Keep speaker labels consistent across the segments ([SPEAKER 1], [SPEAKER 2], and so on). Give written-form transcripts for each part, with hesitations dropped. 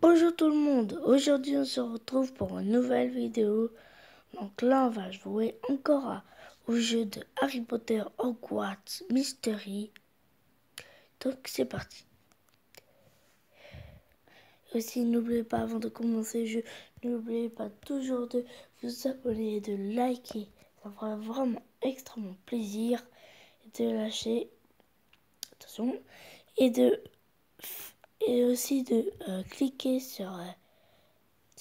[SPEAKER 1] Bonjour tout le monde, aujourd'hui on se retrouve pour une nouvelle vidéo. Donc là on va jouer encore au jeu de Harry Potter Hogwarts Mystery. Donc c'est parti. Aussi n'oubliez pas avant de commencer le jeu, n'oubliez pas toujours de vous abonner et de liker. Ça fera vraiment extrêmement plaisir. Et de lâcher, attention, et aussi de cliquer sur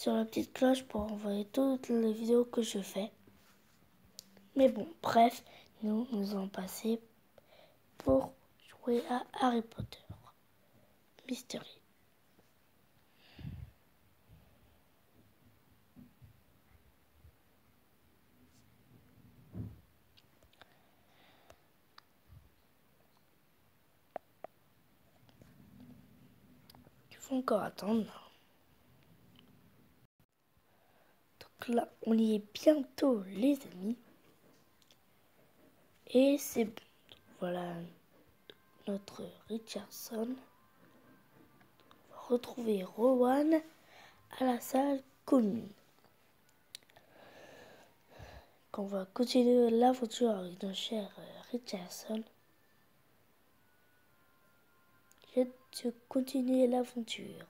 [SPEAKER 1] la petite cloche pour envoyer toutes les vidéos que je fais. Mais bon, bref, nous allons passer pour jouer à Harry Potter Mystery. Il faut encore attendre. Donc là, on y est bientôt, les amis. Et c'est bon. Voilà notre Richardson. On va retrouver Rowan à la salle commune. Quand on va continuer l'aventure avec notre cher Richardson. Je continue l'aventure.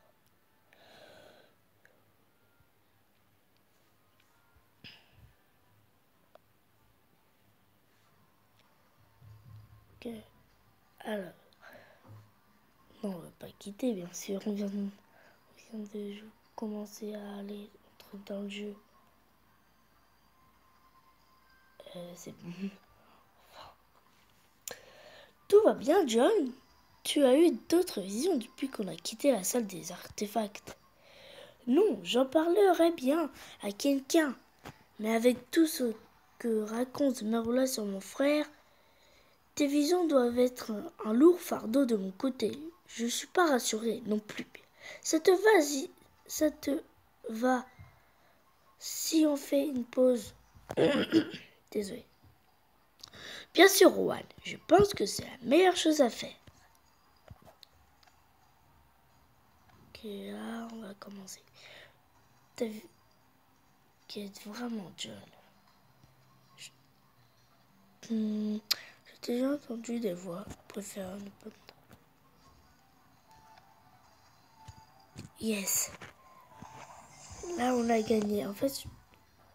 [SPEAKER 1] Ok. Alors, non, on va pas quitter, bien sûr. On vient de commencer à aller dans le jeu. C'est bon. Tout va bien, John? Tu as eu d'autres visions depuis qu'on a quitté la salle des artefacts? Non, j'en parlerai bien à quelqu'un. Mais avec tout ce que raconte Merlin sur mon frère, tes visions doivent être un lourd fardeau de mon côté. Je suis pas rassurée non plus. Ça te va si on fait une pause? Désolé. Bien sûr, Rowan, je pense que c'est la meilleure chose à faire. Ok, là, on va commencer. T'as vu qui est vraiment John? J'ai déjà entendu des voix. Je préfère ne pas. Yes. Là, on a gagné. En fait,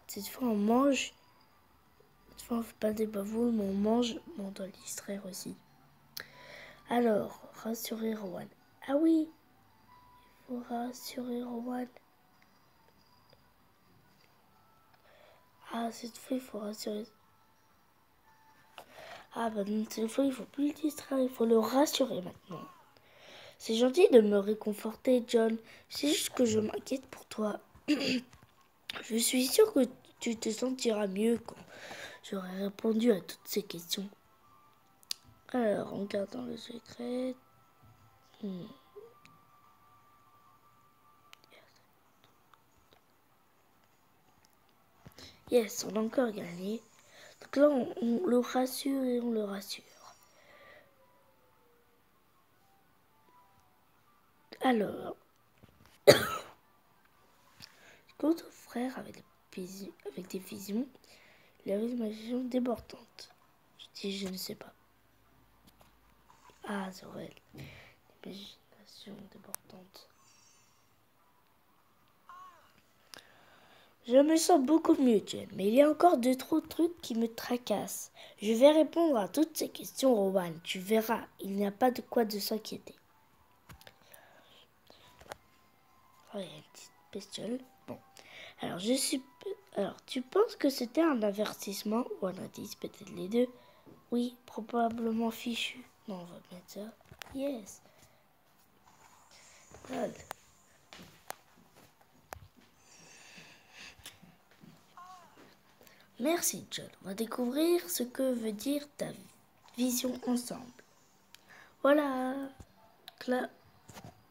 [SPEAKER 1] cette fois, on mange. Cette fois, on fait pas des bavoules, mais on mange. Mais on doit le distraire aussi. Alors, rassurer Rowan. Ah oui, il faut rassurer Rowan. Ah, cette fois, il faut rassurer. Ah, bah, cette fois, il faut plus le distraire. Il faut le rassurer maintenant. C'est gentil de me réconforter, John. C'est juste que je m'inquiète pour toi. Je suis sûre que tu te sentiras mieux quand j'aurai répondu à toutes ces questions. Alors, en gardant le secret. Yes, on a encore gagné. Donc là, on le rassure et on le rassure. Alors, quand ton frère avait avec des visions, il avait une imagination débordante. Je dis, je ne sais pas. Ah, c'est vrai. Imagination débordante. Je me sens beaucoup mieux, Jen, mais il y a encore 2-3 trucs qui me tracassent. Je vais répondre à toutes ces questions, Rowan. Tu verras, il n'y a pas de quoi de s'inquiéter. Oh, il y a une petite bestiole. Bon. Alors, tu penses que c'était un avertissement ou un indice, peut-être les deux? Oui, probablement fichu. Non, on va mettre ça. Yes. Good. Merci, John. On va découvrir ce que veut dire ta vision ensemble. Voilà. Là,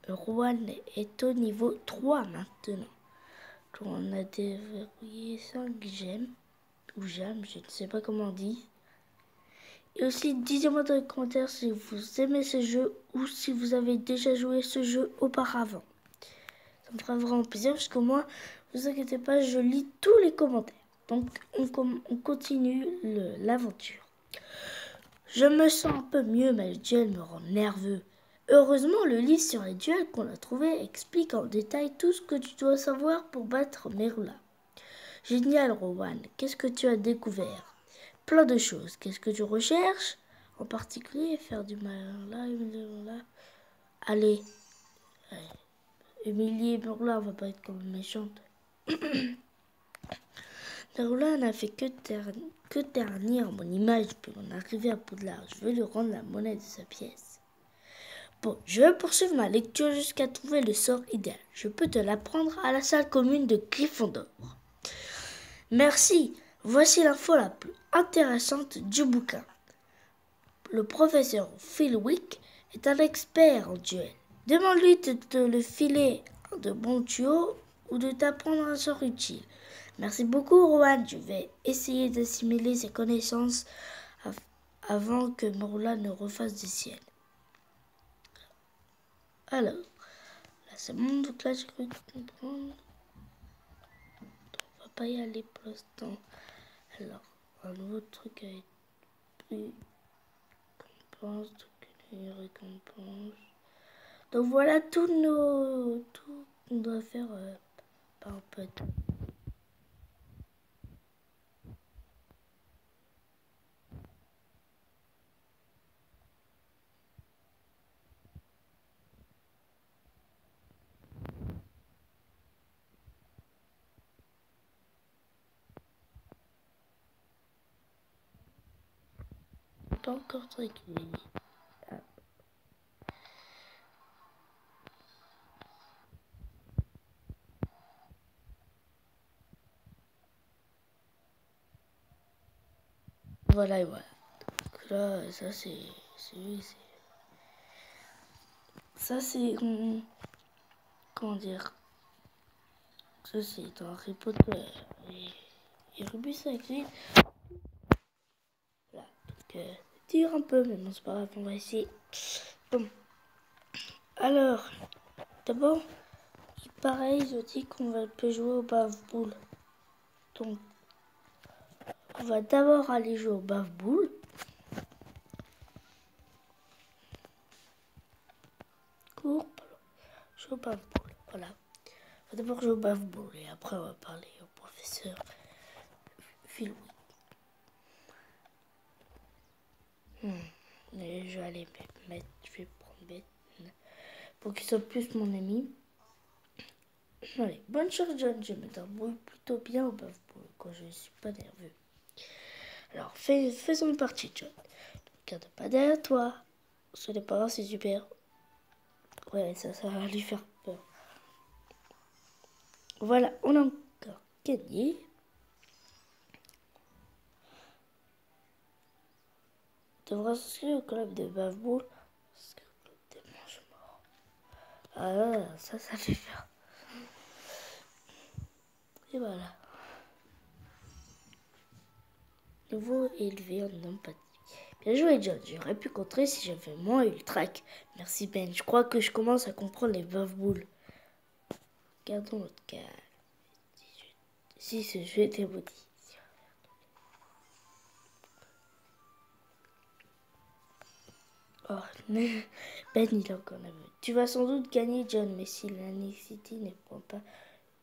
[SPEAKER 1] Rowan est au niveau 3 maintenant. On a déverrouillé 5 gemmes. Ou gemmes, je ne sais pas comment on dit. Et aussi, dites-moi dans les commentaires si vous aimez ce jeu ou si vous avez déjà joué ce jeu auparavant. Ça me fera vraiment plaisir parce que moi, ne vous inquiétez pas, je lis tous les commentaires. Donc, on continue l'aventure. Je me sens un peu mieux, mais le duel me rend nerveux. Heureusement, le livre sur les duels qu'on a trouvé explique en détail tout ce que tu dois savoir pour battre Merula. Génial, Rowan. Qu'est-ce que tu as découvert? Plein de choses. Qu'est-ce que tu recherches? En particulier, faire du mal là. Allez, humilier Merula, on va pas être comme méchante. Merula n'a fait que ternir mon image depuis mon arrivée à Poudlard. Je veux lui rendre la monnaie de sa pièce. Bon, je vais poursuivre ma lecture jusqu'à trouver le sort idéal. Je peux te l'apprendre à la salle commune de Gryffondor. Merci. Voici l'info la plus intéressante du bouquin. Le professeur Philwick est un expert en duel. Demande-lui de te le filer de bons tuyaux ou de t'apprendre un sort utile. Merci beaucoup, Rowan. Je vais essayer d'assimiler ses connaissances avant que Merula ne refasse des siennes. Alors, là c'est bon, donc là j'ai cru comprendre. On va pas y aller pour l'instant. Alors, un nouveau truc avec plus récompense, récompense. Donc voilà tout qu'on doit faire par un peu. Pas encore très régulier. Ah. Voilà et voilà. Donc là, ça c'est ça c'est comment dire, ça c'est dans Harry Potter et Rubus avec lui. Voilà, donc tire un peu, mais bon c'est pas grave, on va essayer. Bon, alors d'abord, pareil, je dis qu'on peut jouer au bave-boule. Donc on va d'abord aller jouer au bave-boule. Courbe, jouer au bave-boule, voilà. On va d'abord jouer au bave-boule et après on va parler au professeur Philwick. Et je vais aller mettre, je vais prendre bête pour qu'il soit plus mon ami. Allez, bonne chance John, je me débrouille plutôt bien au bave-boule quand je ne suis pas nerveux. Alors faisons une partie John. Ne regarde pas derrière toi. Ce n'est pas grave, c'est super. Ouais, ça va lui faire peur. Voilà, on a encore gagné. On devra s'inscrire au club de bave-boule. Des mange-morts. Ah, ça fait peur. Et voilà. Nouveau élevé en empathie. Bien joué, John. J'aurais pu contrer si j'avais moins eu le trac. Merci, Ben. Je crois que je commence à comprendre les bave-boules. Gardons notre cas. Si ce jeu était maudit. Oh, Ben, il est encore nerveux. Tu vas sans doute gagner, John, mais si la nécessité ne prend pas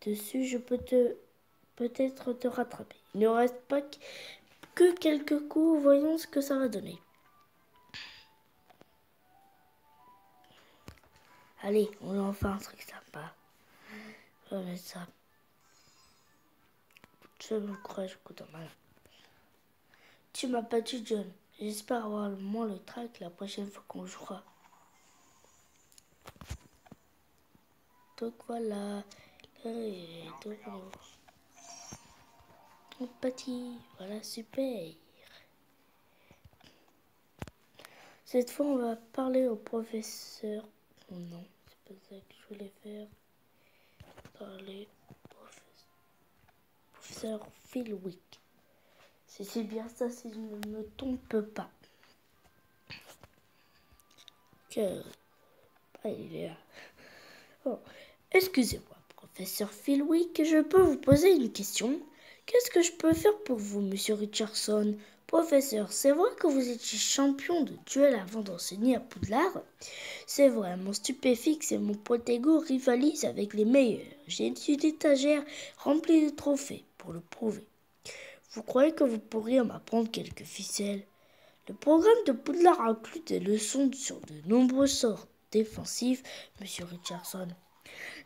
[SPEAKER 1] dessus, je peux peut-être te rattraper. Il ne reste pas que quelques coups. Voyons ce que ça va donner. Allez, on a enfin un truc sympa. On va mettre ça. Je me courage, coup en mal. Tu m'as battu, John. J'espère avoir moins le trac la prochaine fois qu'on jouera. Donc voilà. Empathie. Voilà, super. Cette fois, on va parler au professeur. Oh non, c'est pas ça que je voulais faire. Parler au professeur Philwick. C'est bien ça si je ne me trompe pas. Que... Ah, il est là. Oh. Excusez-moi, professeur Philwick, je peux vous poser une question? Qu'est-ce que je peux faire pour vous, monsieur Richardson? Professeur, c'est vrai que vous étiez champion de duel avant d'enseigner à Poudlard? C'est vrai, mon stupéfixe et mon Protego rivalisent avec les meilleurs. J'ai une étagère remplie de trophées pour le prouver. Vous croyez que vous pourriez m'apprendre quelques ficelles? Le programme de Poudlard inclut des leçons sur de nombreux sorts défensifs, monsieur Richardson.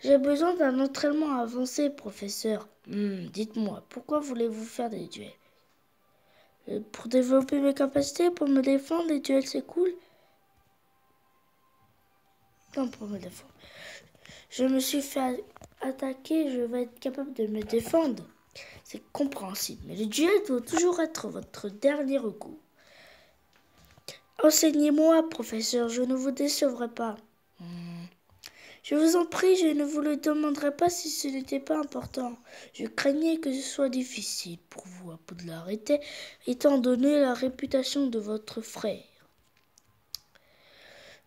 [SPEAKER 1] J'ai besoin d'un entraînement avancé, professeur. Dites-moi, pourquoi voulez-vous faire des duels? Pour développer mes capacités, pour me défendre, les duels c'est cool? Non, pour me défendre. Je me suis fait attaquer, je vais être capable de me défendre. C'est compréhensible, mais le duel doit toujours être votre dernier recours. Enseignez-moi, professeur, je ne vous décevrai pas. Je vous en prie, je ne vous le demanderai pas si ce n'était pas important. Je craignais que ce soit difficile pour vous à Poudlard, étant donné la réputation de votre frère.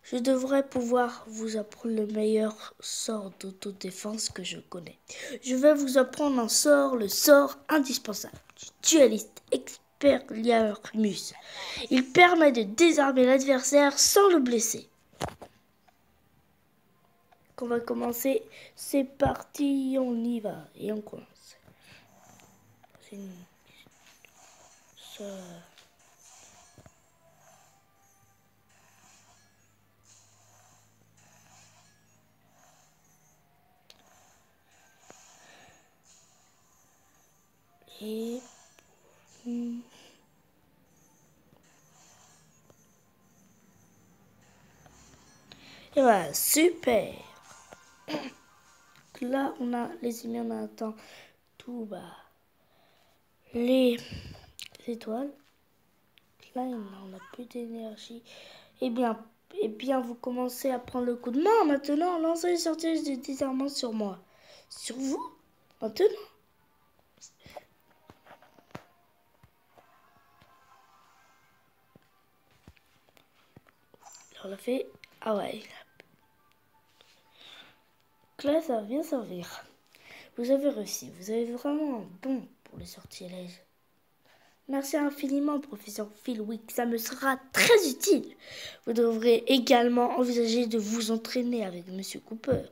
[SPEAKER 1] Je devrais pouvoir vous apprendre le meilleur sort d'autodéfense que je connais. Je vais vous apprendre un sort, le sort indispensable du dueliste Expelliarmus. Il permet de désarmer l'adversaire sans le blesser. On va commencer, c'est parti, on y va et on commence. Ça. Et voilà, super. Là, on a les amis, on attend tout bas. Les étoiles. Là, on n'a plus d'énergie. Eh bien, vous commencez à prendre le coup de main. Maintenant, lancez les sortilèges de désarmement sur moi. Sur vous? Maintenant. Alors, on l'a fait. Ah ouais. Là, ça va bien servir. Vous avez réussi. Vous avez vraiment un don pour les sortilèges. Merci infiniment, professeur Philwick. Ça me sera très utile. Vous devrez également envisager de vous entraîner avec Monsieur Cooper.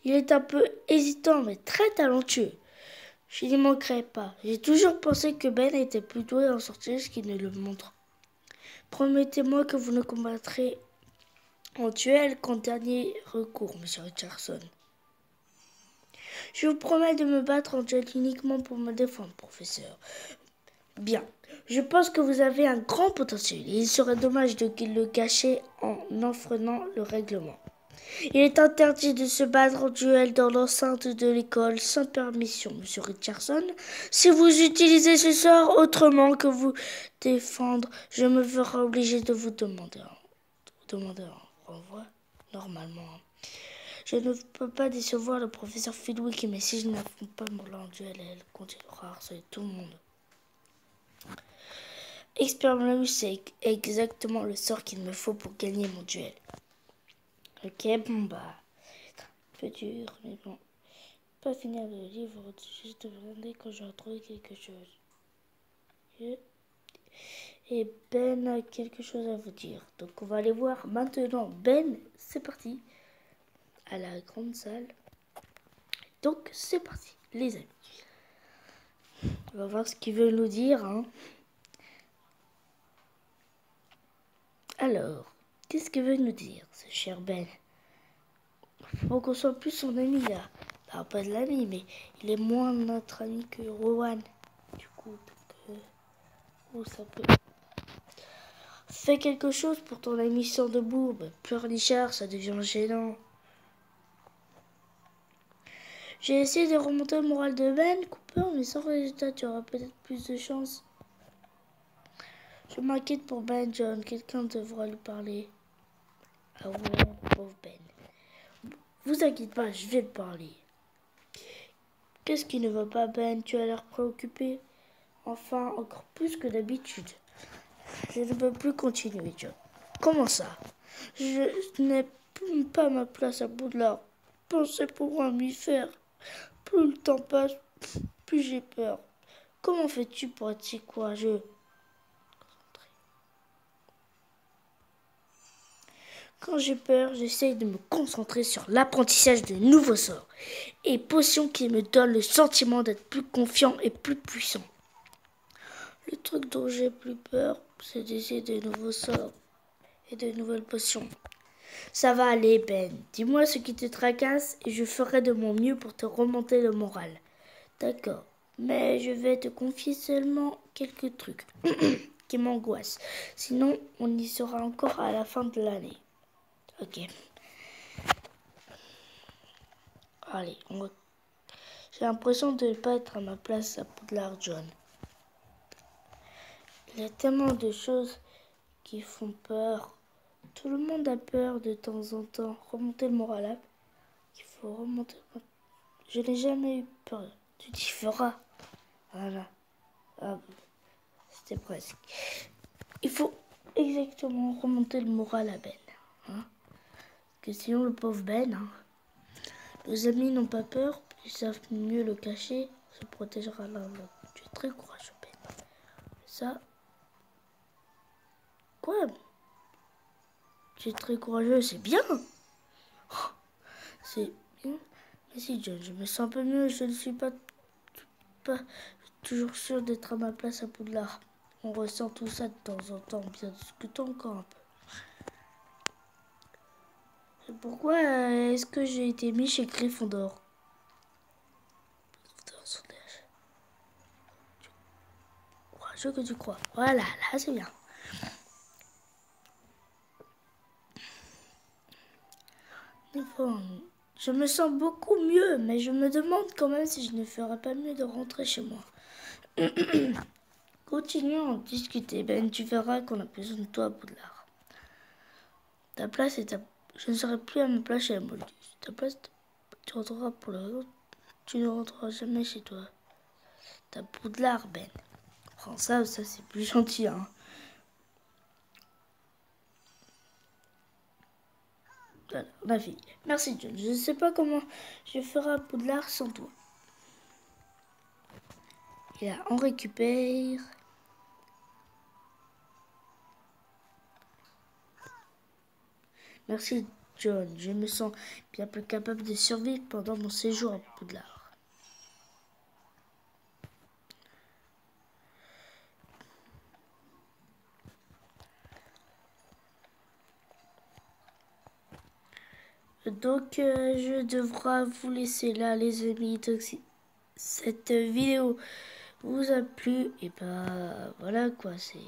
[SPEAKER 1] Il est un peu hésitant, mais très talentueux. Je n'y manquerai pas. J'ai toujours pensé que Ben était plus doué en sortilège qu'il ne le montre. Promettez-moi que vous ne combattrez en duel qu'en dernier recours, Monsieur Richardson. Je vous promets de me battre en duel uniquement pour me défendre, professeur. Bien. Je pense que vous avez un grand potentiel et il serait dommage de le gâcher en enfreignant le règlement. Il est interdit de se battre en duel dans l'enceinte de l'école sans permission, monsieur Richardson. Si vous utilisez ce sort autrement que vous défendre, je me ferai obligé de vous demander un renvoi, normalement. Je ne peux pas décevoir le professeur Philwick, mais si je n'affronte pas Morla en duel, elle continuera à harceler tout le monde. Expelliarmus, c'est exactement le sort qu'il me faut pour gagner mon duel. Ok, bon bah, c'est un peu dur, mais bon. Pas finir le livre, juste demander quand j'aurai trouvé quelque chose. Et Ben a quelque chose à vous dire. Donc on va aller voir maintenant. Ben, c'est parti. À la grande salle. Donc c'est parti, les amis. On va voir ce qu'il veut nous dire, hein. Alors, qu'est-ce qu'il veut nous dire, ce cher Ben? Faut qu'on soit plus son ami là. Alors, pas de l'ami, mais il est moins notre ami que Rowan. Du coup, ça peut. Fais quelque chose pour ton ami sans de bourbe. Pleurnichard, ça devient gênant. J'ai essayé de remonter le moral de Ben, Cooper, mais sans résultat, tu auras peut-être plus de chance. Je m'inquiète pour Ben, John. Quelqu'un devra lui parler. Ah ouais, pauvre Ben. Vous inquiétez pas, je vais le parler. Qu'est-ce qui ne va pas, Ben? Tu as l'air préoccupé. Enfin, encore plus que d'habitude. Je ne peux plus continuer, John. Comment ça? Je n'ai pas ma place à Poudlard. penser pouvoir m'y faire. Plus le temps passe, plus j'ai peur. Comment fais-tu pour être si courageux? Quand j'ai peur, j'essaye de me concentrer sur l'apprentissage de nouveaux sorts et potions qui me donnent le sentiment d'être plus confiant et plus puissant. Le truc dont j'ai plus peur, c'est d'essayer de nouveaux sorts et de nouvelles potions. Ça va aller, Ben. Dis-moi ce qui te tracasse et je ferai de mon mieux pour te remonter le moral. D'accord, mais je vais te confier seulement quelques trucs qui m'angoissent. Sinon, on y sera encore à la fin de l'année. Ok. Allez, j'ai l'impression de ne pas être à ma place à Poudlard, John. Il y a tellement de choses qui font peur. Tout le monde a peur de temps en temps. Remonter le moral, il faut remonter. Je n'ai jamais eu peur. Tu t'y feras. Voilà. Ah, c'était presque. Il faut exactement remonter le moral à Ben. Hein? Parce que sinon, le pauvre Ben, hein, nos amis n'ont pas peur. Ils savent mieux le cacher. Se protégera l'un l'autre. Tu es très courageux, Ben. Ça. Quoi? Tu es très courageux, c'est bien. Oh, c'est bien. Mais si, John, je me sens un peu mieux. Je ne suis pas toujours sûr d'être à ma place à Poudlard. On ressent tout ça de temps en temps, bien discutant encore un peu. Et pourquoi est-ce que j'ai été mis chez Gryffondor? Courageux que tu crois. Voilà, là c'est bien. Je me sens beaucoup mieux, mais je me demande quand même si je ne ferais pas mieux de rentrer chez moi. Continuons à discuter, Ben. Tu verras qu'on a besoin de toi à Poudlard. Ta place est Je ne serai plus à ma place chez la Moldus. Ta place, tu rentreras pour le reste. Tu ne rentreras jamais chez toi. T'as Poudlard, Ben. Prends ça c'est plus gentil, hein. Voilà, ma fille. Merci, John. Je ne sais pas comment je ferai à Poudlard sans toi. Et là, on récupère. Merci, John. Je me sens bien plus capable de survivre pendant mon séjour à Poudlard. Donc, je devrais vous laisser là, les amis. Donc, si cette vidéo vous a plu, et bah voilà quoi, c'est...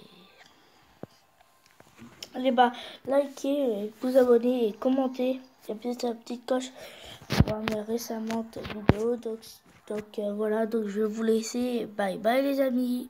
[SPEAKER 1] Allez bah, likez, vous abonnez et commentez. Et puis la petite coche pour voir mes récemment vidéos. Donc voilà, donc je vais vous laisser. Bye bye les amis.